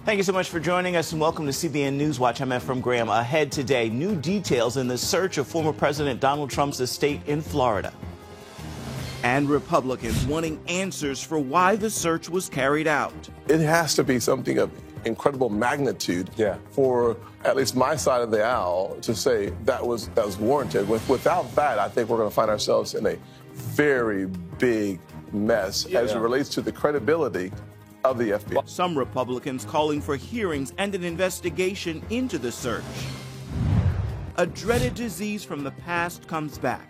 Thank you so much for joining us and welcome to CBN Newswatch. I'm Ephraim Graham. Ahead today, new details in the search of former President Donald Trump's estate in Florida. And Republicans wanting answers for why the search was carried out. It has to be something of incredible magnitude for at least my side of the aisle to say that was warranted. Without that, I think we're going to find ourselves in a very big mess as it relates to the credibility of the FBI. Some Republicans calling for hearings and an investigation into the search. A dreaded disease from the past comes back.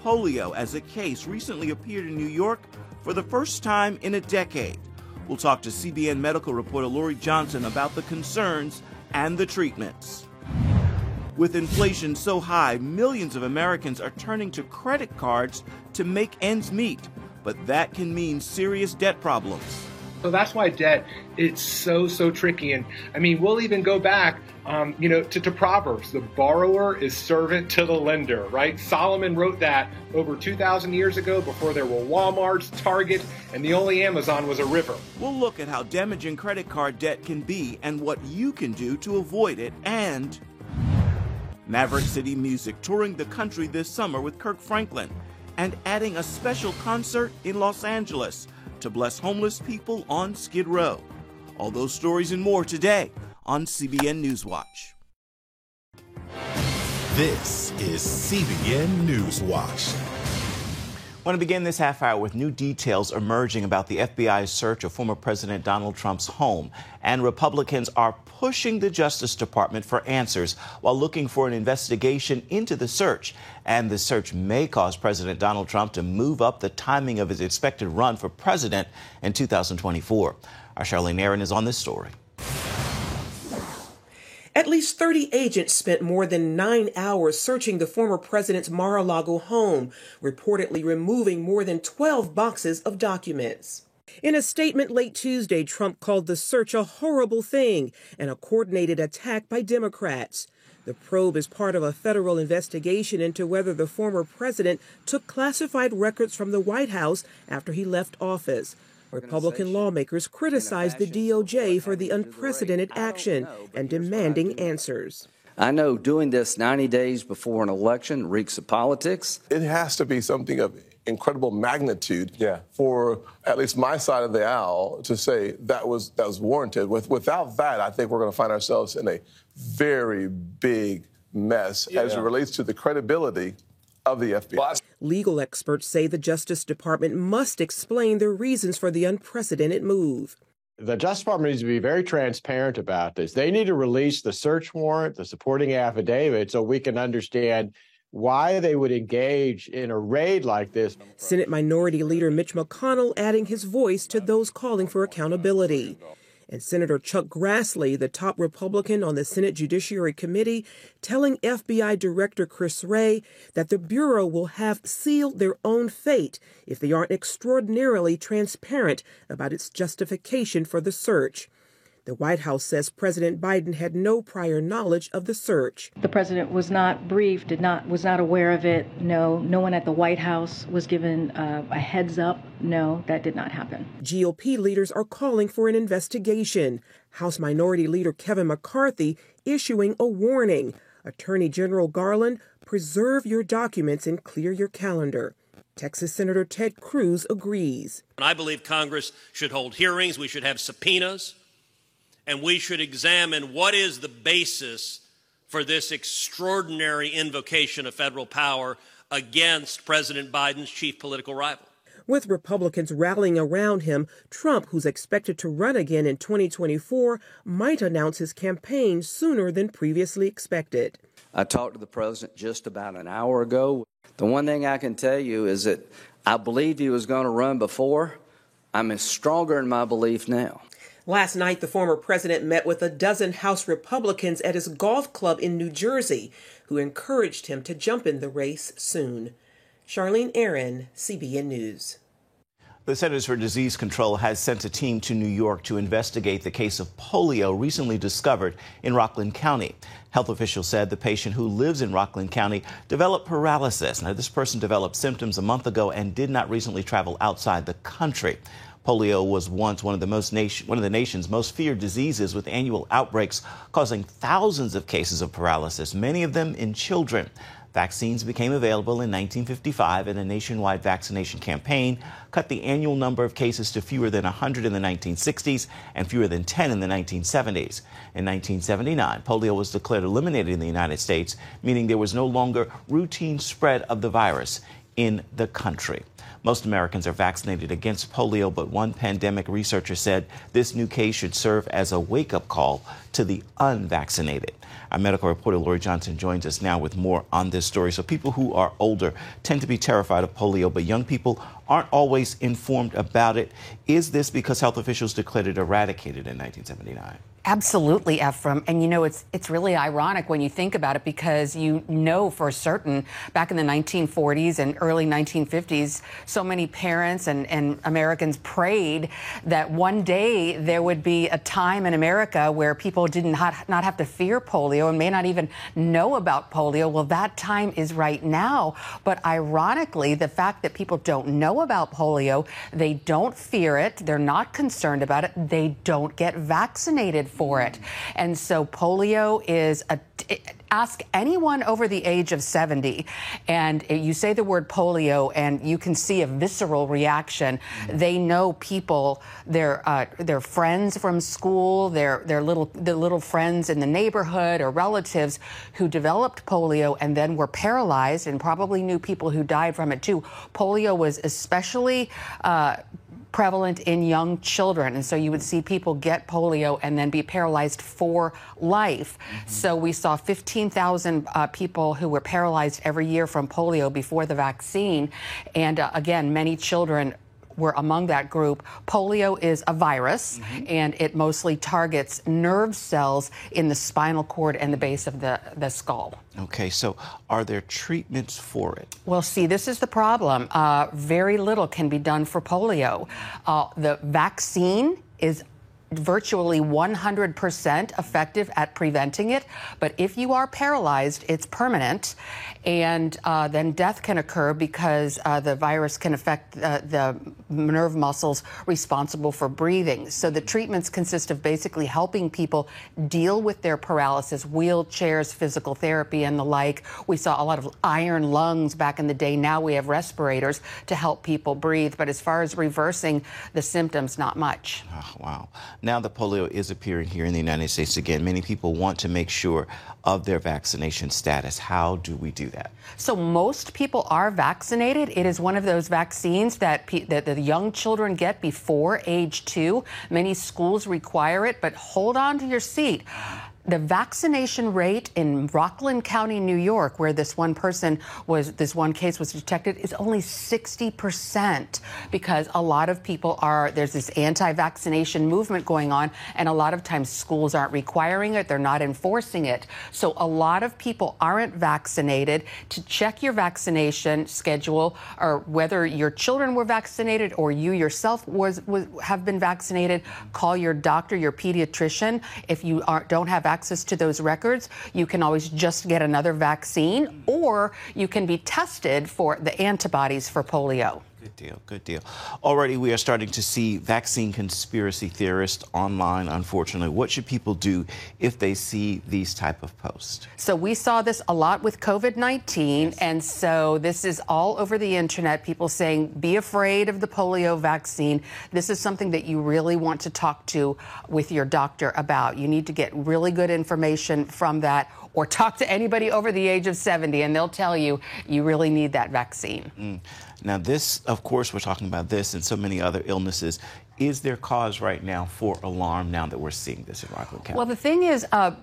Polio as a case recently appeared in New York for the first time in a decade. We'll talk to CBN medical reporter Lori Johnson about the concerns and the treatments. With inflation so high, millions of Americans are turning to credit cards to make ends meet, but that can mean serious debt problems. So that's why debt is so tricky. And I mean, we'll even go back, to Proverbs. The borrower is servant to the lender, right? Solomon wrote that over 2,000 years ago before there were Walmarts, Target, and the only Amazon was a river. We'll look at how damaging credit card debt can be and what you can do to avoid it. And Maverick City Music touring the country this summer with Kirk Franklin and adding a special concert in Los Angeles to bless homeless people on Skid Row. All those stories and more today on CBN Newswatch. This is CBN Newswatch. I want to begin this half hour with new details emerging about the FBI's search of former President Donald Trump's home. And Republicans are pushing the Justice Department for answers while looking for an investigation into the search. And the search may cause President Donald Trump to move up the timing of his expected run for president in 2024. Our Charlene Aaron is on this story. At least 30 agents spent more than 9 hours searching the former president's Mar-a-Lago home, reportedly removing more than 12 boxes of documents. In a statement late Tuesday, Trump called the search a horrible thing and a coordinated attack by Democrats. The probe is part of a federal investigation into whether the former president took classified records from the White House after he left office. Republican lawmakers criticized the DOJ for the unprecedented action and demanding answers. I know doing this 90 days before an election reeks of politics. It has to be something of incredible magnitude for at least my side of the aisle to say that was warranted. Without that, I think we're going to find ourselves in a very big mess as it relates to the credibility of the FBI. Legal experts say the Justice Department must explain the reasons for the unprecedented move. The Justice Department needs to be very transparent about this. They need to release the search warrant, the supporting affidavit, so we can understand why they would engage in a raid like this. Senate Minority Leader Mitch McConnell adding his voice to those calling for accountability. And Senator Chuck Grassley, the top Republican on the Senate Judiciary Committee, telling FBI Director Chris Wray that the Bureau will have sealed their own fate if they aren't extraordinarily transparent about its justification for the search. The White House says President Biden had no prior knowledge of the search. The president was not briefed, was not aware of it. No one at the White House was given a heads up. No, that did not happen. GOP leaders are calling for an investigation. House Minority Leader Kevin McCarthy issuing a warning. Attorney General Garland, preserve your documents and clear your calendar. Texas Senator Ted Cruz agrees. I believe Congress should hold hearings. We should have subpoenas. And we should examine what is the basis for this extraordinary invocation of federal power against President Biden's chief political rival. With Republicans rallying around him, Trump, who's expected to run again in 2024, might announce his campaign sooner than previously expected. I talked to the president just about an hour ago. The one thing I can tell you is that I believed he was going to run before. I'm stronger in my belief now. Last night, the former president met with a dozen House Republicans at his golf club in New Jersey, who encouraged him to jump in the race soon. Charlene Aaron, CBN News. The Centers for Disease Control has sent a team to New York to investigate the case of polio recently discovered in Rockland County. Health officials said the patient who lives in Rockland County developed paralysis. Now, this person developed symptoms a month ago and did not recently travel outside the country. Polio was once one of the nation's most feared diseases, with annual outbreaks causing thousands of cases of paralysis, many of them in children. Vaccines became available in 1955, and a nationwide vaccination campaign cut the annual number of cases to fewer than 100 in the 1960s and fewer than 10 in the 1970s. In 1979, polio was declared eliminated in the United States, meaning there was no longer routine spread of the virus in the country. Most Americans are vaccinated against polio, but one pandemic researcher said this new case should serve as a wake-up call to the unvaccinated. Our medical reporter Lori Johnson joins us now with more on this story. So people who are older tend to be terrified of polio, but young people aren't always informed about it. Is this because health officials declared it eradicated in 1979? Absolutely, Ephraim. And, you know, it's really ironic when you think about it, because you know for certain back in the 1940s and early 1950s, so many parents and Americans prayed that one day there would be a time in America where people did not have to fear polio and may not even know about polio. Well, that time is right now. But ironically, the fact that people don't know about polio, they don't fear it, they're not concerned about it, they don't get vaccinated for it. And so polio is ask anyone over the age of 70 and you say the word polio and you can see a visceral reaction. They know people, their friends from school, their little friends in the neighborhood or relatives who developed polio and then were paralyzed, and probably knew people who died from it too. Polio was especially prevalent in young children, and so you would see people get polio and then be paralyzed for life. So we saw 15,000 people who were paralyzed every year from polio before the vaccine, and again, many children were among that group. Polio is a virus, and it mostly targets nerve cells in the spinal cord and the base of the skull. Okay, so are there treatments for it? Well, see, this is the problem. Very little can be done for polio. The vaccine is virtually 100% effective at preventing it. But if you are paralyzed, it's permanent. And then death can occur because the virus can affect the nerve muscles responsible for breathing. So the treatments consist of basically helping people deal with their paralysis, wheelchairs, physical therapy, and the like. We saw a lot of iron lungs back in the day. Now we have respirators to help people breathe. But as far as reversing the symptoms, not much. Oh, wow. Now the polio is appearing here in the United States again. Many people want to make sure of their vaccination status. How do we do that? So most people are vaccinated. It is one of those vaccines that the young children get before age 2. Many schools require it, but hold on to your seat. The vaccination rate in Rockland County, New York, where this one case was detected, is only 60%, because a lot of people there's this anti-vaccination movement going on, and a lot of times schools aren't requiring it, they're not enforcing it. So a lot of people aren't vaccinated. To check your vaccination schedule, or whether your children were vaccinated or you yourself have been vaccinated, call your doctor, your pediatrician. If you don't have access to those records, you can always just get another vaccine, or you can be tested for the antibodies for polio. Good deal, good deal. Already we are starting to see vaccine conspiracy theorists online, unfortunately. What should people do if they see these type of posts? So we saw this a lot with COVID-19, and so this is all over the internet, people saying, be afraid of the polio vaccine. This is something that you really want to talk to with your doctor about. You need to get really good information from that, or talk to anybody over the age of 70, and they'll tell you you really need that vaccine. Now this, of course, we're talking about this and so many other illnesses. Is there cause right now for alarm now that we're seeing this in Rockland County? Well, the thing is, polio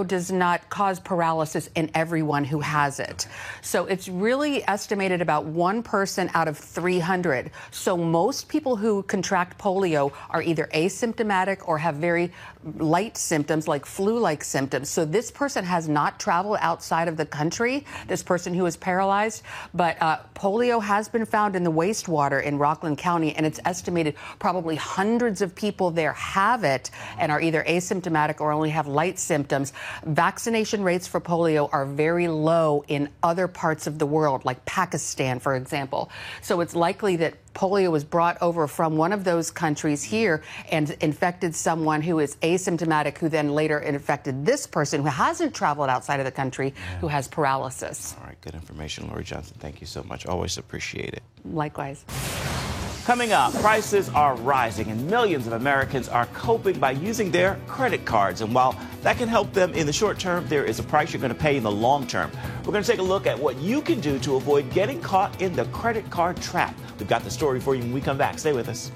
does not cause paralysis in everyone who has it. So it's really estimated about 1 person out of 300. So most people who contract polio are either asymptomatic or have very light symptoms, like flu-like symptoms. So this person has not traveled outside of the country, this person who is paralyzed, but polio has been found in the wastewater in Rockland Franklin County, and it's estimated probably hundreds of people there have it and are either asymptomatic or only have light symptoms. Vaccination rates for polio are very low in other parts of the world, like Pakistan, for example. So it's likely that polio was brought over from one of those countries here and infected someone who is asymptomatic, who then later infected this person who hasn't traveled outside of the country, who has paralysis. All right, good information, Lori Johnson. Thank you so much. Always appreciate it. Likewise. Coming up, prices are rising and millions of Americans are coping by using their credit cards. And while that can help them in the short term, there is a price you're going to pay in the long term. We're going to take a look at what you can do to avoid getting caught in the credit card trap. We've got the story for you when we come back. Stay with us.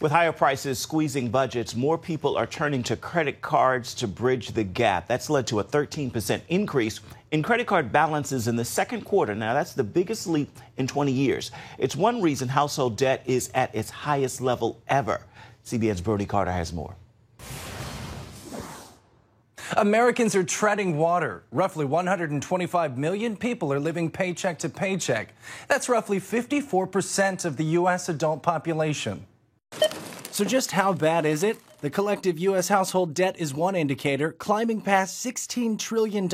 With higher prices squeezing budgets, more people are turning to credit cards to bridge the gap. That's led to a 13% increase in credit card balances in the second quarter. Now, that's the biggest leap in 20 years. It's one reason household debt is at its highest level ever. CBN's Brody Carter has more. Americans are treading water. Roughly 125 million people are living paycheck to paycheck. That's roughly 54% of the U.S. adult population. So just how bad is it? The collective U.S. household debt is one indicator, climbing past $16 trillion.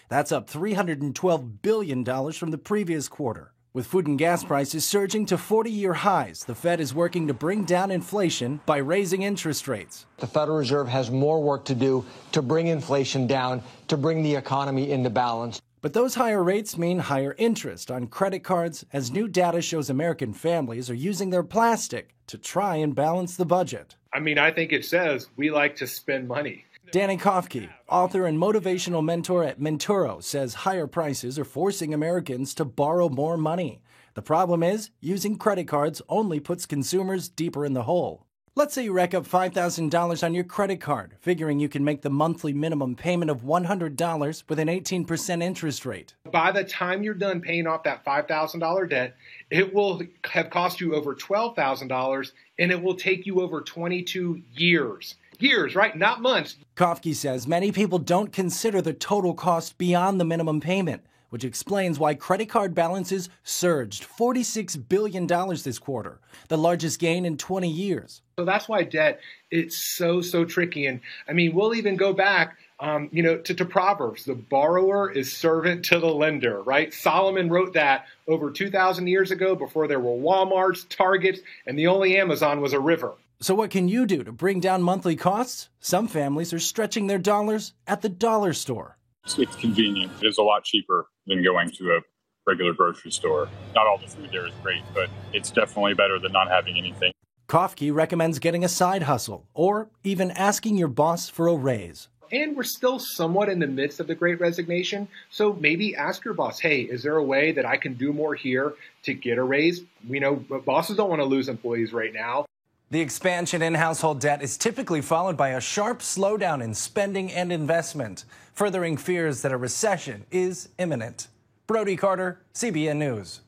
That's up $312 billion from the previous quarter. With food and gas prices surging to 40-year highs, the Fed is working to bring down inflation by raising interest rates. The Federal Reserve has more work to do to bring inflation down, to bring the economy into balance. But those higher rates mean higher interest on credit cards, as new data shows American families are using their plastic to try and balance the budget. I mean, I think it says we like to spend money. Danny Kofke, author and motivational mentor at Menturo, says higher prices are forcing Americans to borrow more money. The problem is, using credit cards only puts consumers deeper in the hole. Let's say you rack up $5,000 on your credit card, figuring you can make the monthly minimum payment of $100 with an 18% interest rate. By the time you're done paying off that $5,000 debt, it will have cost you over $12,000, and it will take you over 22 years. Years, right? Not months. Kofke says many people don't consider the total cost beyond the minimum payment, which explains why credit card balances surged $46 billion this quarter, the largest gain in 20 years. So that's why debt, it's so tricky. And I mean, we'll even go back, to Proverbs. The borrower is servant to the lender, right? Solomon wrote that over 2,000 years ago, before there were Walmarts, Targets, and the only Amazon was a river. So what can you do to bring down monthly costs? Some families are stretching their dollars at the dollar store. It's convenient. It's a lot cheaper than going to a regular grocery store. Not all the food there is great, but it's definitely better than not having anything. Kofke recommends getting a side hustle or even asking your boss for a raise. And we're still somewhat in the midst of the Great Resignation, so maybe ask your boss, hey, is there a way that I can do more here to get a raise? We know bosses don't want to lose employees right now. The expansion in household debt is typically followed by a sharp slowdown in spending and investment, furthering fears that a recession is imminent. Brody Carter, CBN News.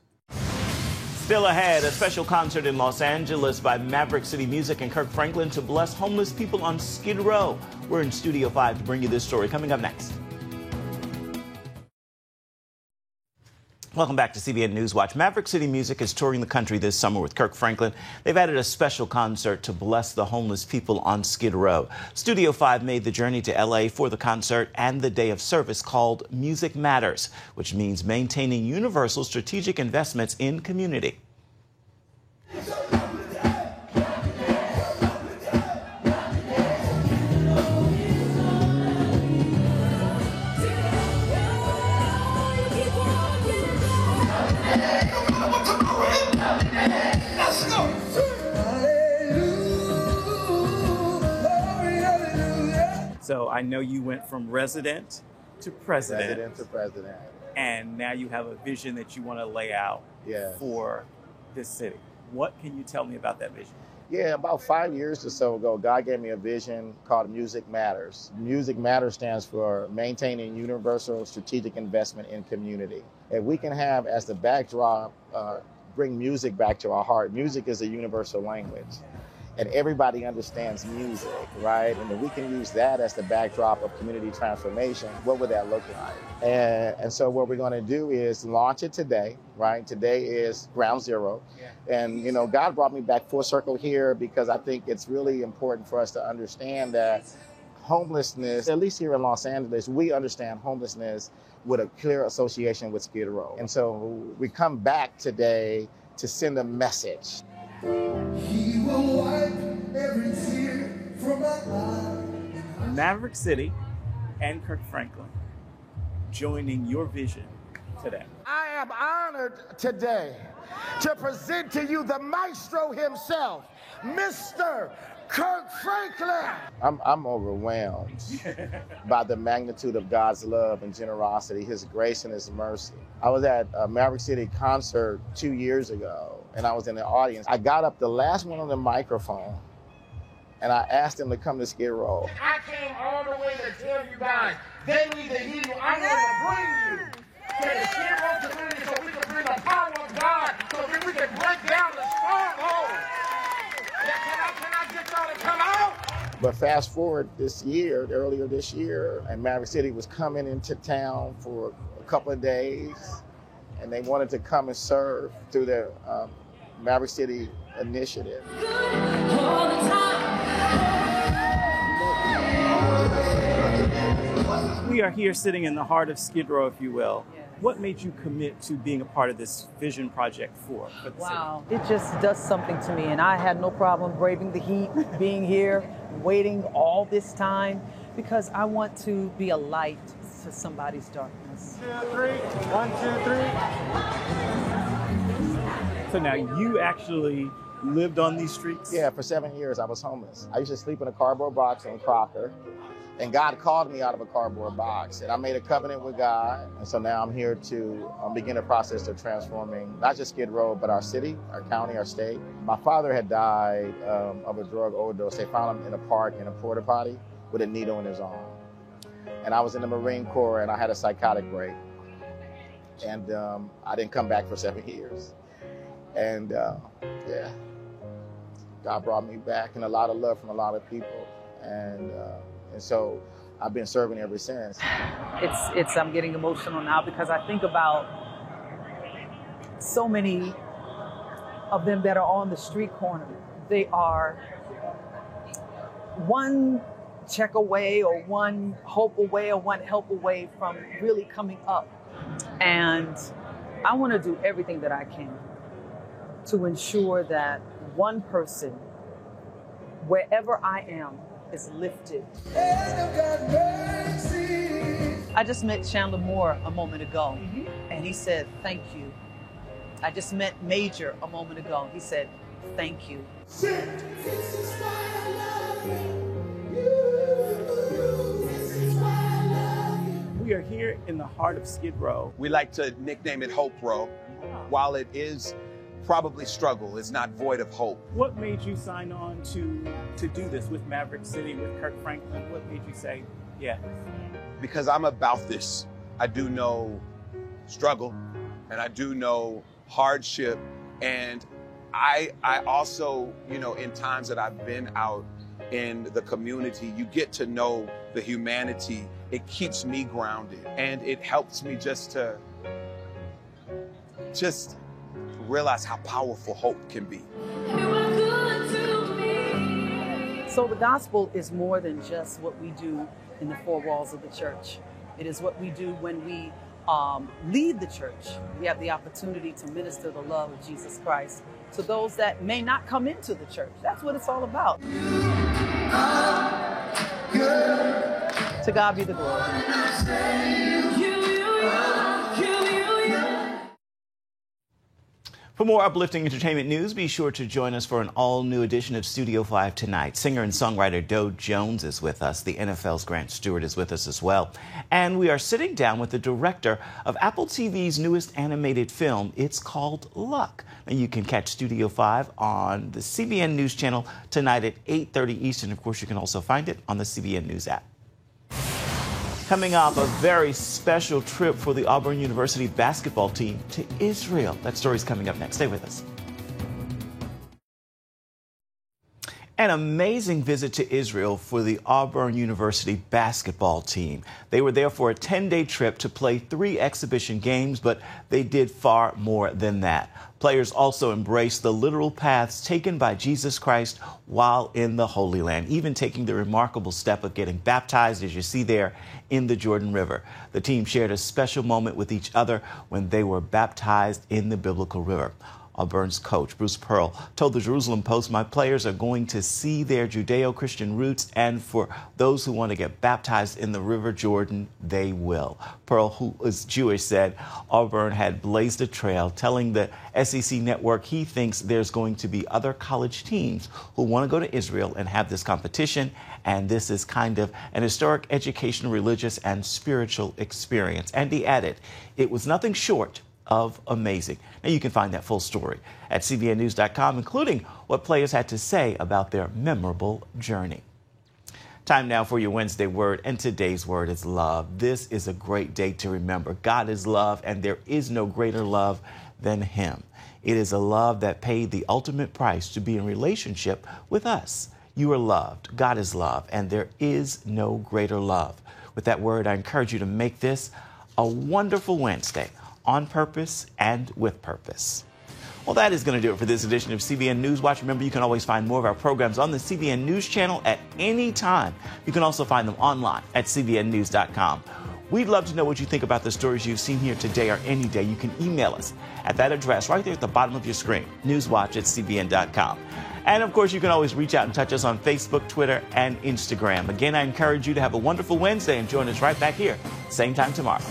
Still ahead, a special concert in Los Angeles by Maverick City Music and Kirk Franklin to bless homeless people on Skid Row. We're in Studio 5 to bring you this story. Coming up next. Welcome back to CBN News Watch. Maverick City Music is touring the country this summer with Kirk Franklin. They've added a special concert to bless the homeless people on Skid Row. Studio 5 made the journey to L.A. for the concert and the day of service called Music Matters, which means maintaining universal strategic investments in community. So I know you went from resident to president. And now you have a vision that you want to lay out for this city. What can you tell me about that vision? Yeah, about 5 years or so ago, God gave me a vision called Music Matters. Music Matters stands for maintaining universal strategic investment in community. If we can have as the backdrop, bring music back to our heart. Music is a universal language, and everybody understands music, right? And if we can use that as the backdrop of community transformation, what would that look like? And so what we're going to do is launch it today, right? Today is ground zero. And, you know, God brought me back full circle here because I think it's really important for us to understand that homelessness, at least here in Los Angeles, we understand homelessness with a clear association with Skid Row. And so we come back today to send a message. He will wipe every tear from my eye. Maverick City and Kirk Franklin joining your vision today. I am honored today to present to you the maestro himself, Mr. Kirk Franklin. I'm overwhelmed by the magnitude of God's love and generosity, his grace and his mercy. I was at a Maverick City concert 2 years ago, and I was in the audience. I got up the last one on the microphone, and I asked him to come to Skid Row. I came all the way to tell you guys, they need to hear you. I'm going to bring you to the Skid Row community so we can bring the power of God, so that we can break down the strongholds. Can I get y'all to come out? But fast forward this year, earlier this year, and Maverick City was coming into town for a couple of days, and they wanted to come and serve through their Maverick City initiative. We are here sitting in the heart of Skid Row, if you will. What made you commit to being a part of this vision project for the Wow, it just does something to me, and I had no problem braving the heat, being here, waiting all this time, because I want to be a light to somebody's darkness. 2, 3, 1, 2, 3. So now you actually lived on these streets? Yeah, for 7 years I was homeless. I used to sleep in a cardboard box on Crocker. And God called me out of a cardboard box, and I made a covenant with God. And so now I'm here to begin a process of transforming not just Skid Row, but our city, our county, our state. My father had died of a drug overdose. They found him in a park in a porta potty with a needle in his arm. And I was in the Marine Corps, and I had a psychotic break. And I didn't come back for 7 years. And yeah, God brought me back, and a lot of love from a lot of people. And so I've been serving ever since. I'm getting emotional now because I think about so many of them that are on the street corner. They are one check away or one hope away or one help away from really coming up. And I want to do everything that I can to ensure that one person, wherever I am, is lifted. I just met Chandler Moore a moment ago, and he said, thank you. I just met Major a moment ago. He said, thank you. We are here in the heart of Skid Row. We like to nickname it Hope Row. While it is probably struggle, it's not void of hope. What made you sign on to do this with Maverick City, with Kirk Franklin? What made you say, yeah? Because I'm about this. I do know struggle, and I do know hardship, and I also, you know, in times that I've been out in the community, you get to know the humanity. It keeps me grounded, and it helps me just realize how powerful hope can be. So the gospel is more than just what we do in the four walls of the church. It is what we do when we lead the church. We have the opportunity to minister the love of Jesus Christ to those that may not come into the church. That's what it's all about. To God be the glory. For more uplifting entertainment news, be sure to join us for an all-new edition of Studio 5 tonight. Singer and songwriter Doe Jones is with us. The NFL's Grant Stewart is with us as well. And we are sitting down with the director of Apple TV's newest animated film. It's called Luck. And you can catch Studio 5 on the CBN News channel tonight at 8:30 Eastern. Of course, you can also find it on the CBN News app. Coming up, a very special trip for the Auburn University basketball team to Israel. That story's coming up next. Stay with us. An amazing visit to Israel for the Auburn University basketball team. They were there for a 10-day trip to play 3 exhibition games, but they did far more than that. Players also embraced the literal paths taken by Jesus Christ while in the Holy Land, even taking the remarkable step of getting baptized, as you see there, in the Jordan River. The team shared a special moment with each other when they were baptized in the biblical river. Auburn's coach, Bruce Pearl, told the Jerusalem Post, "My players are going to see their Judeo-Christian roots, and for those who want to get baptized in the River Jordan, they will." Pearl, who is Jewish, said Auburn had blazed a trail, telling the SEC network he thinks there's going to be other college teams who want to go to Israel and have this competition, and this is kind of an historic educational, religious, and spiritual experience. And he added, it was nothing short of amazing. Now, you can find that full story at cbnnews.com, including what players had to say about their memorable journey. Time now for your Wednesday word, and today's word is love. This is a great day to remember. God is love, and there is no greater love than Him. It is a love that paid the ultimate price to be in relationship with us. You are loved. God is love, and there is no greater love. With that word, I encourage you to make this a wonderful Wednesday, on purpose and with purpose. Well, that is going to do it for this edition of CBN News Watch. Remember, you can always find more of our programs on the CBN News channel at any time. You can also find them online at cbnnews.com. We'd love to know what you think about the stories you've seen here today or any day. You can email us at that address right there at the bottom of your screen, newswatch@cbn.com. And, of course, you can always reach out and touch us on Facebook, Twitter, and Instagram. Again, I encourage you to have a wonderful Wednesday and join us right back here, same time tomorrow.